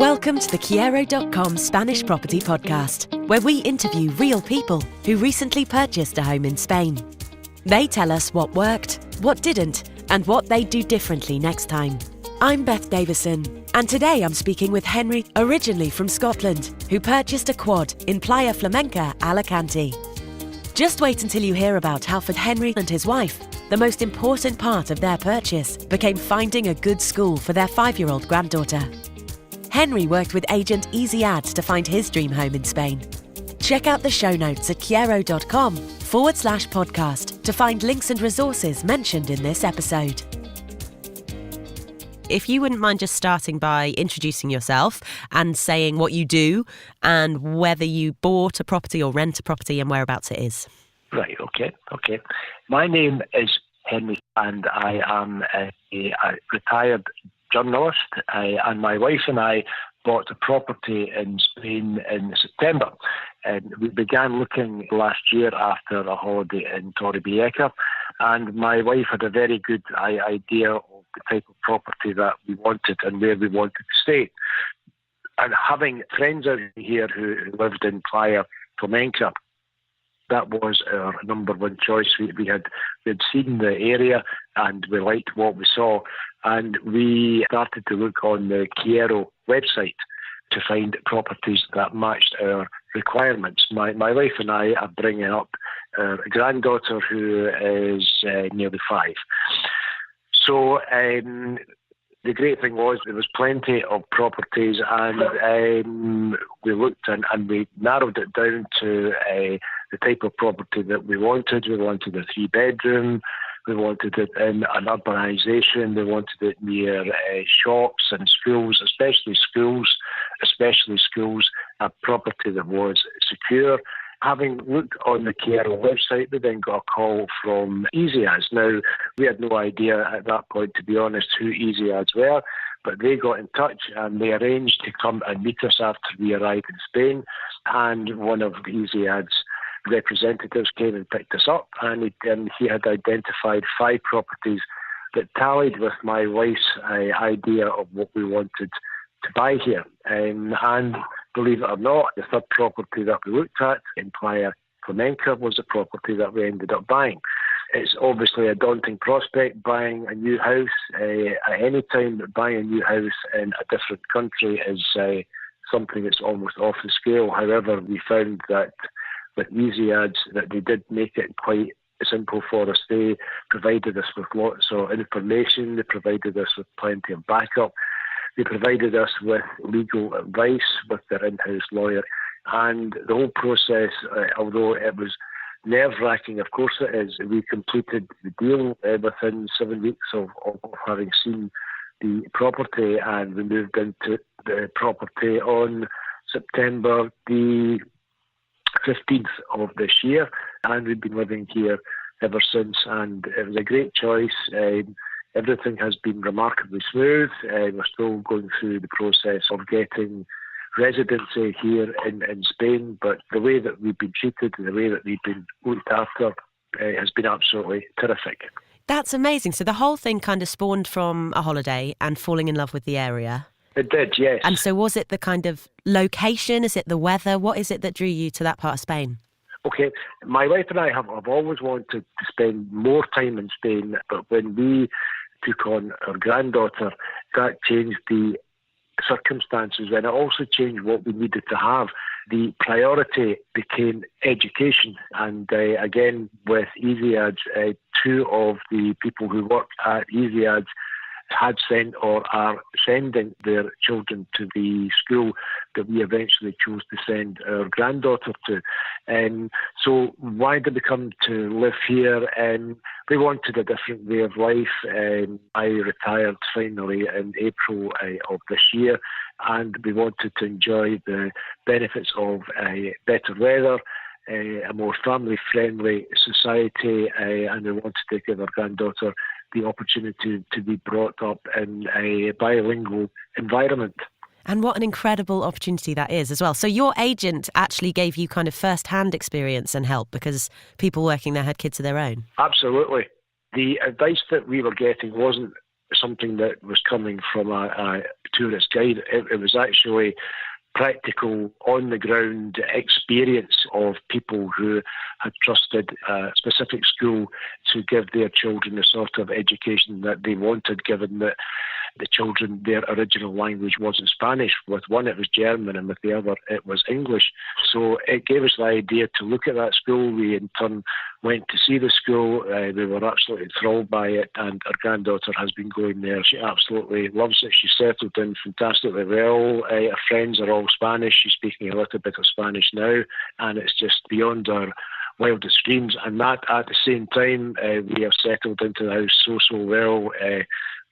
Welcome to the Kyero.com Spanish Property Podcast, where we interview real people who recently purchased a home in Spain. They tell us what worked, what didn't, and what they'd do differently next time. I'm Beth Davison, and today I'm speaking with Henry, originally from Scotland, who purchased a quad in Playa Flamenca, Alicante. Just wait until you hear about how for Henry and his wife, the most important part of their purchase became finding a good school for their 5-year-old granddaughter. Henry worked with agent Easy Ads to find his dream home in Spain. Check out the show notes at kyero.com/podcast to find links and resources mentioned in this episode. If you wouldn't mind just starting by introducing yourself and saying what you do and whether you bought a property or rent a property and whereabouts it is. Right, okay. My name is Henry and I am a retired journalist, and my wife and I bought a property in Spain in September. And we began looking last year after a holiday in Torrevieja, and my wife had a very good idea of the type of property that we wanted and where we wanted to stay. And having friends out here who lived in Playa Flamenca, that was our number one choice. We had seen the area and we liked what we saw. And we started to look on the Kyero website to find properties that matched our requirements. My wife and I are bringing up our granddaughter who is nearly 5. So the great thing was there was plenty of properties, and we looked and we narrowed it down to the type of property that we wanted. We wanted a 3-bedroom. We wanted it in an urbanisation. We wanted it near shops and schools, especially schools, a property that was secure. Having looked on the Kyero website, we then got a call from Easy Ads. Now, we had no idea at that point, to be honest, who Easy Ads were, but they got in touch and they arranged to come and meet us after we arrived in Spain. And one of Easy Ads' representatives came and picked us up, and he had identified 5 properties that tallied with my wife's idea of what we wanted to buy here. And believe it or not, the third property that we looked at in Playa Flamenca was a property that we ended up buying. It's obviously a daunting prospect buying a new house at any time, but buying a new house in a different country is something that's almost off the scale. However, we found that with Easy Ads that they did make it quite simple for us. They provided us with lots of information. They provided us with plenty of backup. They provided us with legal advice with their in-house lawyer. And the whole process, although it was nerve-wracking, of course it is, we completed the deal within 7 weeks of having seen the property, and we moved into the property on September the 15th of this year, and we've been living here ever since, and it was a great choice. Everything has been remarkably smooth. We're still going through the process of getting residency here in Spain, but the way that we've been treated and the way that we've been looked after has been absolutely terrific. That's amazing. So the whole thing kind of spawned from a holiday and falling in love with the area? It did, yes. And so was it the kind of location? Is it the weather? What is it that drew you to that part of Spain? Okay, my wife and I have always wanted to spend more time in Spain, but when we took on our granddaughter, that changed the circumstances, and it also changed what we needed to have. The priority became education, and again with Easy Ads, 2 of the people who worked at Easy Ads had sent or are sending their children to the school that we eventually chose to send our granddaughter to. So why did we come to live here? We wanted a different way of life. I retired finally in April of this year, and we wanted to enjoy the benefits of better weather, a more family-friendly society, and we wanted to give our granddaughter the opportunity to be brought up in a bilingual environment. And what an incredible opportunity that is as well. So your agent actually gave you kind of first-hand experience and help because people working there had kids of their own? Absolutely. The advice that we were getting wasn't something that was coming from a tourist guide. It was actually practical, on-the-ground experience of people who had trusted a specific school to give their children the sort of education that they wanted, given that the children, their original language wasn't Spanish. With one, it was German, and with the other, it was English. So it gave us the idea to look at that school. We, in turn, went to see the school. We were absolutely enthralled by it, and our granddaughter has been going there. She absolutely loves it. She's settled in fantastically well. Her friends are all Spanish. She's speaking a little bit of Spanish now, and it's just beyond our wildest dreams. And that, at the same time, we have settled into the house so well.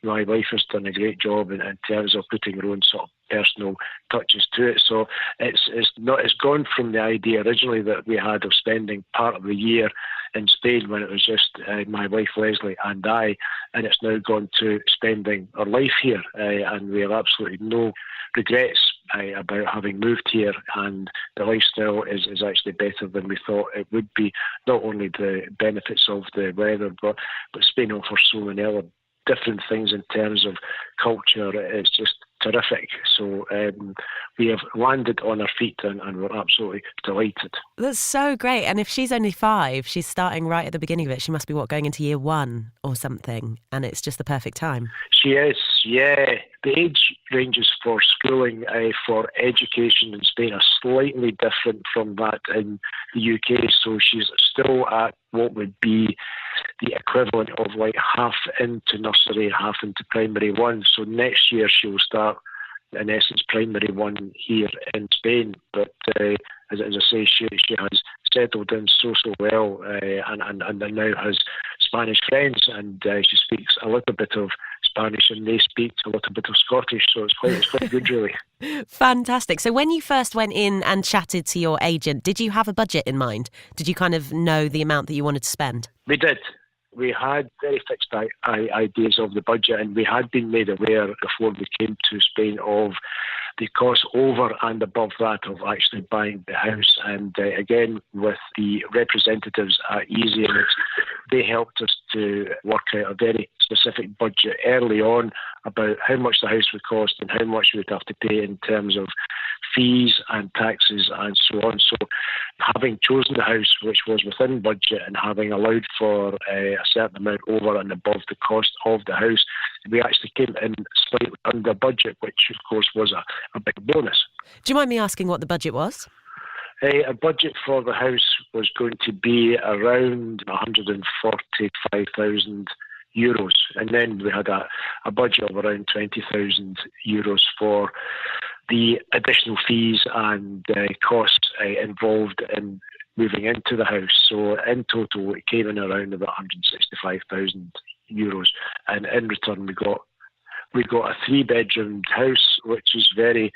My wife has done a great job in terms of putting her own sort of personal touches to it. So it's gone from the idea originally that we had of spending part of the year in Spain when it was just my wife Leslie and I, and it's now gone to spending our life here, and we have absolutely no regrets about having moved here, and the lifestyle is actually better than we thought it would be. Not only the benefits of the weather, but Spain offers so many other different things in terms of culture. It's just terrific. So we have landed on our feet and we're absolutely delighted. That's so great. And if she's only 5, she's starting right at the beginning of it. She must be, going into year 1 or something. And it's just the perfect time. She is, yeah. The age ranges for schooling, for education in Spain are slightly different from that in the UK. So she's still at what would be the equivalent of like half into nursery, half into primary 1. So next year she'll start, in essence, primary 1 here in Spain. But as I say, she has settled in so well, and now has Spanish friends, and she speaks a little bit of Spanish, and they speak a little bit of Scottish, so it's quite good, really. Fantastic. So when you first went in and chatted to your agent, did you have a budget in mind? Did you kind of know the amount that you wanted to spend? We did. We had very fixed ideas of the budget, and we had been made aware before we came to Spain of the cost over and above that of actually buying the house. And again, with the representatives at Easy, they helped us to work out a very specific budget early on about how much the house would cost and how much we would have to pay in terms of fees and taxes and so on. So having chosen the house which was within budget and having allowed for a certain amount over and above the cost of the house, we actually came in slightly under budget, which of course was a big bonus. Do you mind me asking what the budget was? A budget for the house was going to be around 145,000 euros, and then we had a budget of around 20,000 euros for the additional fees and costs involved in moving into the house. So in total, it came in around about 165,000 euros, and in return, we got a 3-bedroom house, which is very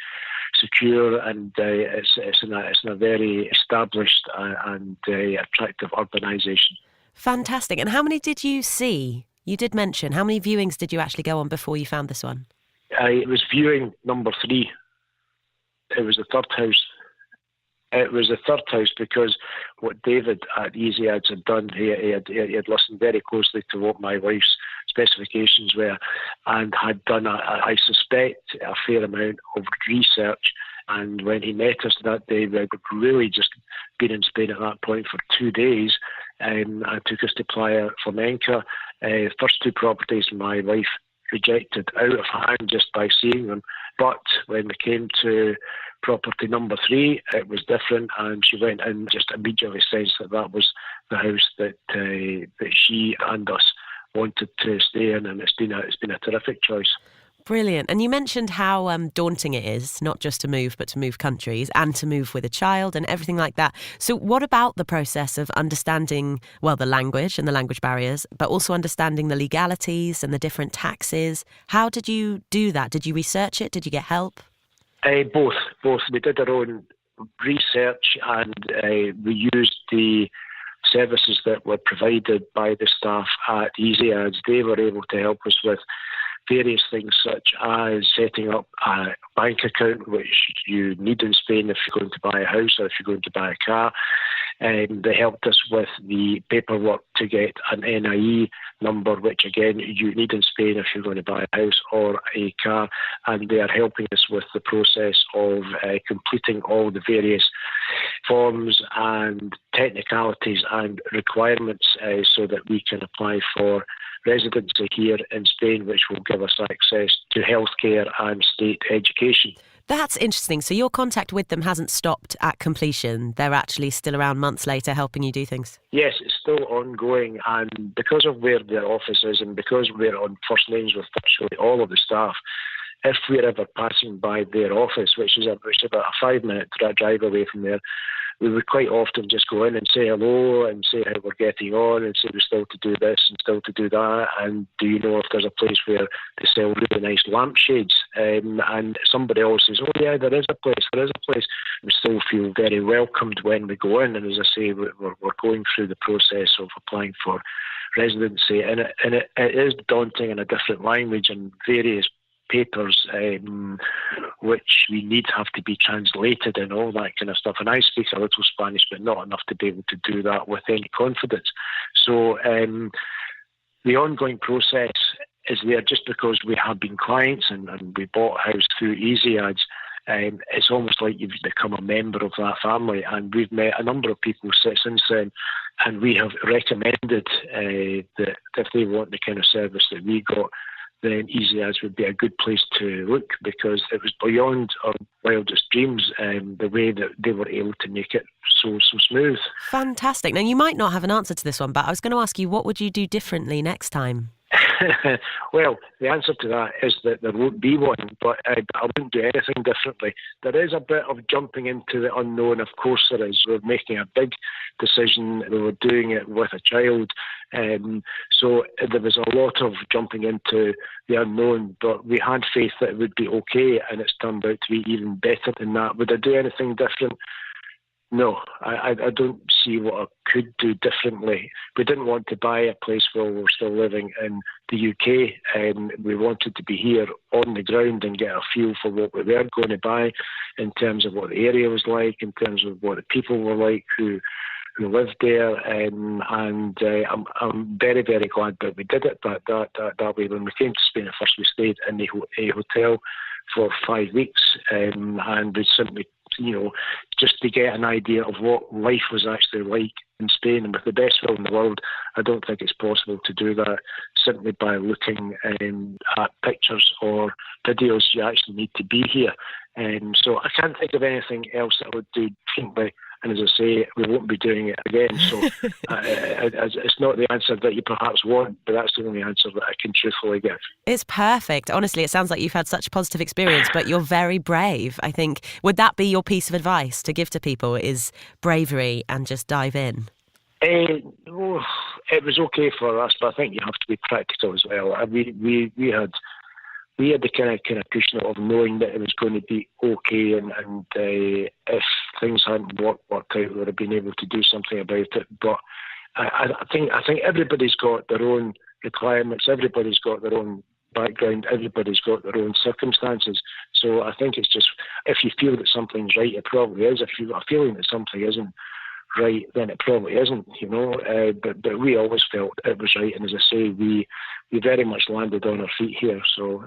secure, and it's in a very established and attractive urbanisation. Fantastic. And how many did you see? You did mention, how many viewings did you actually go on before you found this one? It was viewing number 3. It was the third house. It was the third house because what David at Easy Ads had done, he had listened very closely to what my wife's specifications were and had done, I suspect, a fair amount of research. And when he met us that day, we had really just been in Spain at that point for 2 days, and took us to Playa Flamenca. First 2 properties my wife rejected out of hand just by seeing them. But when we came to property number 3, it was different, and she went in just immediately sensed that was the house that she and us wanted to stay in, and it's been a terrific choice. Brilliant. And you mentioned how daunting it is, not just to move, but to move countries and to move with a child and everything like that. So what about the process of understanding, the language and the language barriers, but also understanding the legalities and the different taxes? How did you do that? Did you research it? Did you get help? Both. We did our own research, and we used the services that were provided by the staff at Easy Ads. They were able to help us with various things such as setting up a bank account, which you need in Spain if you're going to buy a house or if you're going to buy a car. They helped us with the paperwork to get an NIE number, which again you need in Spain if you're going to buy a house or a car, and they are helping us with the process of completing all the various forms and technicalities and requirements so that we can apply for residency here in Spain, which will give us access to healthcare and state education. That's interesting. So your contact with them hasn't stopped at completion. They're actually still around months later helping you do things. Yes, it's still ongoing, and because of where their office is and because we're on first names with virtually all of the staff, if we're ever passing by their office, which is about a 5-minute drive away from there, we would quite often just go in and say hello and say how we're getting on and say we're still to do this and still to do that, and do you know if there's a place where they sell really nice lampshades, and somebody else says, oh yeah, there is a place. We still feel very welcomed when we go in, and as I say, we're going through the process of applying for residency, and it is daunting in a different language and various papers which we need have to be translated and all that kind of stuff. And I speak a little Spanish, but not enough to be able to do that with any confidence. So the ongoing process is there just because we have been clients and we bought a house through Easy Ads. It's almost like you've become a member of that family, and we've met a number of people since then, and we have recommended that if they want the kind of service that we got, then Easy Ads would be a good place to look, because it was beyond our wildest dreams, the way that they were able to make it so smooth. Fantastic. Now, you might not have an answer to this one, but I was going to ask you, what would you do differently next time? Well, the answer to that is that there won't be one, but I wouldn't do anything differently. There is a bit of jumping into the unknown, of course there is. We're making a big decision. We were doing it with a child, so there was a lot of jumping into the unknown, but we had faith that it would be okay, and it's turned out to be even better than that. Would I do anything different? No, I don't see what I could do differently. We didn't want to buy a place while we were still living in the UK, and we wanted to be here on the ground and get a feel for what we were going to buy in terms of what the area was like, in terms of what the people were like who lived there, and I'm very, very glad that we did it that way. When we came to Spain at first, we stayed in a hotel for 5 weeks, and we simply, just to get an idea of what life was actually like in Spain. And with the best will in the world, I don't think it's possible to do that simply by looking at pictures or videos. You actually need to be here. So I can't think of anything else that I would do differently. And as I say, we won't be doing it again. So it's not the answer that you perhaps want, but that's the only answer that I can truthfully give. It's perfect. Honestly, it sounds like you've had such a positive experience, but you're very brave. I think, would that be your piece of advice to give to people, is bravery and just dive in? It was okay for us, but I think you have to be practical as well. We had the kind of cushion of knowing that it was going to be okay, and if things hadn't worked out, we would have been able to do something about it. But I think everybody's got their own requirements, everybody's got their own background, everybody's got their own circumstances. So I think it's just, if you feel that something's right, it probably is. If you've got a feeling that something isn't right, then it probably isn't, but we always felt it was right, and as I say, we very much landed on our feet here, so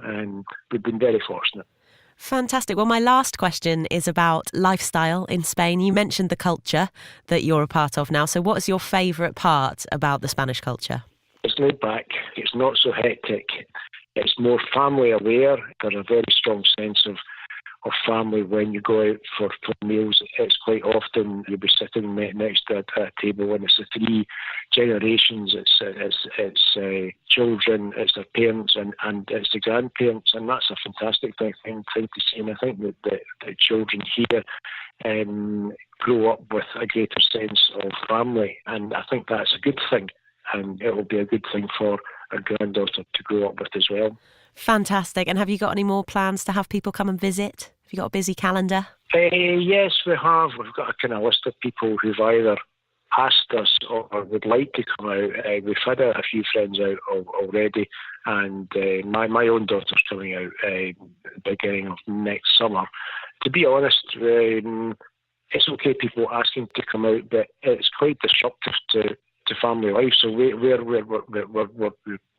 we've been very fortunate. Fantastic. Well, my last question is about lifestyle in Spain. You mentioned the culture that you're a part of now, so what is your favourite part about the Spanish culture? It's laid back, it's not so hectic, it's more family aware. There's a very strong sense of family when you go out for meals. It's quite often you'll be sitting next to a table, and it's the 3 generations. It's children, it's their parents, and it's the grandparents, and that's a fantastic thing to see. And I think that the children here grow up with a greater sense of family, and I think that's a good thing, and it will be a good thing for our granddaughter to grow up with as well. Fantastic. And have you got any more plans to have people come and visit? Have you got a busy calendar? Yes, we have. We've got a kind of list of people who've either asked us or would like to come out. We've had a few friends out already, and my own daughter's coming out beginning of next summer. To be honest, it's okay people asking to come out, but it's quite disruptive to family life. So we're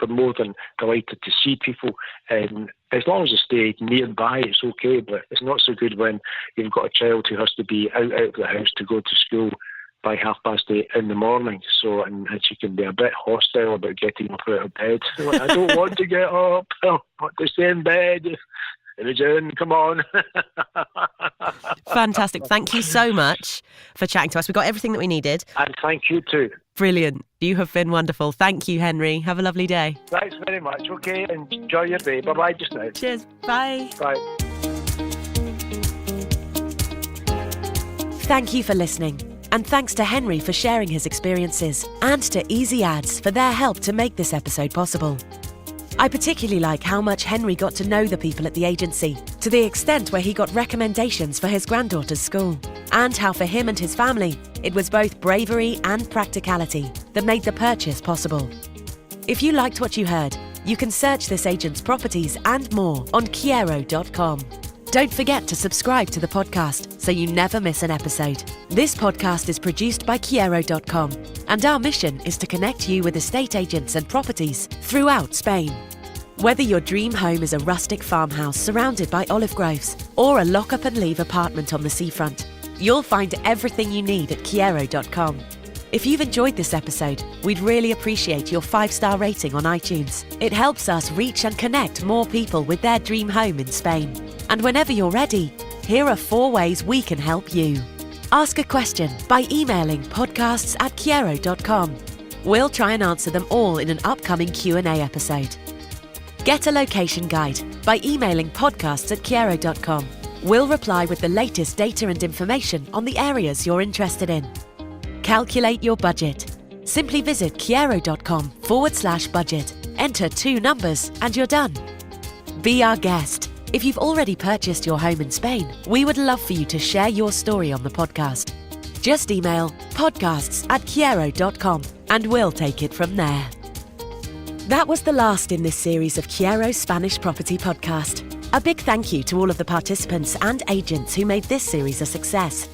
more than delighted to see people, and as long as they stay nearby, it's okay. But it's not so good when you've got a child who has to be out of the house to go to school by 8:30 in the morning. So and she can be a bit hostile about getting up out of bed. Like, I don't want to get up. I want to stay in bed. Imogen, come on. Fantastic. Thank you so much for chatting to us. We got everything that we needed. And thank you too. Brilliant. You have been wonderful. Thank you, Henry. Have a lovely day. Thanks very much. Okay, enjoy your day. Bye-bye just now. Cheers. Bye. Bye. Thank you for listening. And thanks to Henry for sharing his experiences, and to Easy Ads for their help to make this episode possible. I particularly like how much Henry got to know the people at the agency, to the extent where he got recommendations for his granddaughter's school, and how for him and his family, it was both bravery and practicality that made the purchase possible. If you liked what you heard, you can search this agent's properties and more on Kyero.com. Don't forget to subscribe to the podcast so you never miss an episode. This podcast is produced by Kyero.com, and our mission is to connect you with estate agents and properties throughout Spain. Whether your dream home is a rustic farmhouse surrounded by olive groves or a lock-up-and-leave apartment on the seafront, you'll find everything you need at Kyero.com. If you've enjoyed this episode, we'd really appreciate your 5-star rating on iTunes. It helps us reach and connect more people with their dream home in Spain. And whenever you're ready, here are 4 ways we can help you. Ask a question by emailing podcasts@Kyero.com. We'll try and answer them all in an upcoming Q&A episode. Get a location guide by emailing podcasts@Kyero.com. We'll reply with the latest data and information on the areas you're interested in. Calculate your budget. Simply visit Kyero.com/budget. Enter 2 numbers and you're done. Be our guest. If you've already purchased your home in Spain, we would love for you to share your story on the podcast. Just email podcasts@Kyero.com and we'll take it from there. That was the last in this series of Kyero's Spanish Property Podcast. A big thank you to all of the participants and agents who made this series a success.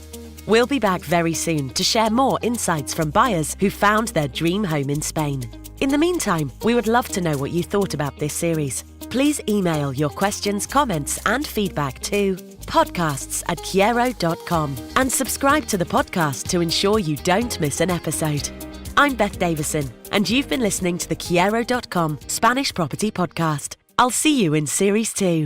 We'll be back very soon to share more insights from buyers who found their dream home in Spain. In the meantime, we would love to know what you thought about this series. Please email your questions, comments and feedback to podcasts@Kyero.com and subscribe to the podcast to ensure you don't miss an episode. I'm Beth Davison and you've been listening to the Kyero.com Spanish Property Podcast. I'll see you in Series 2.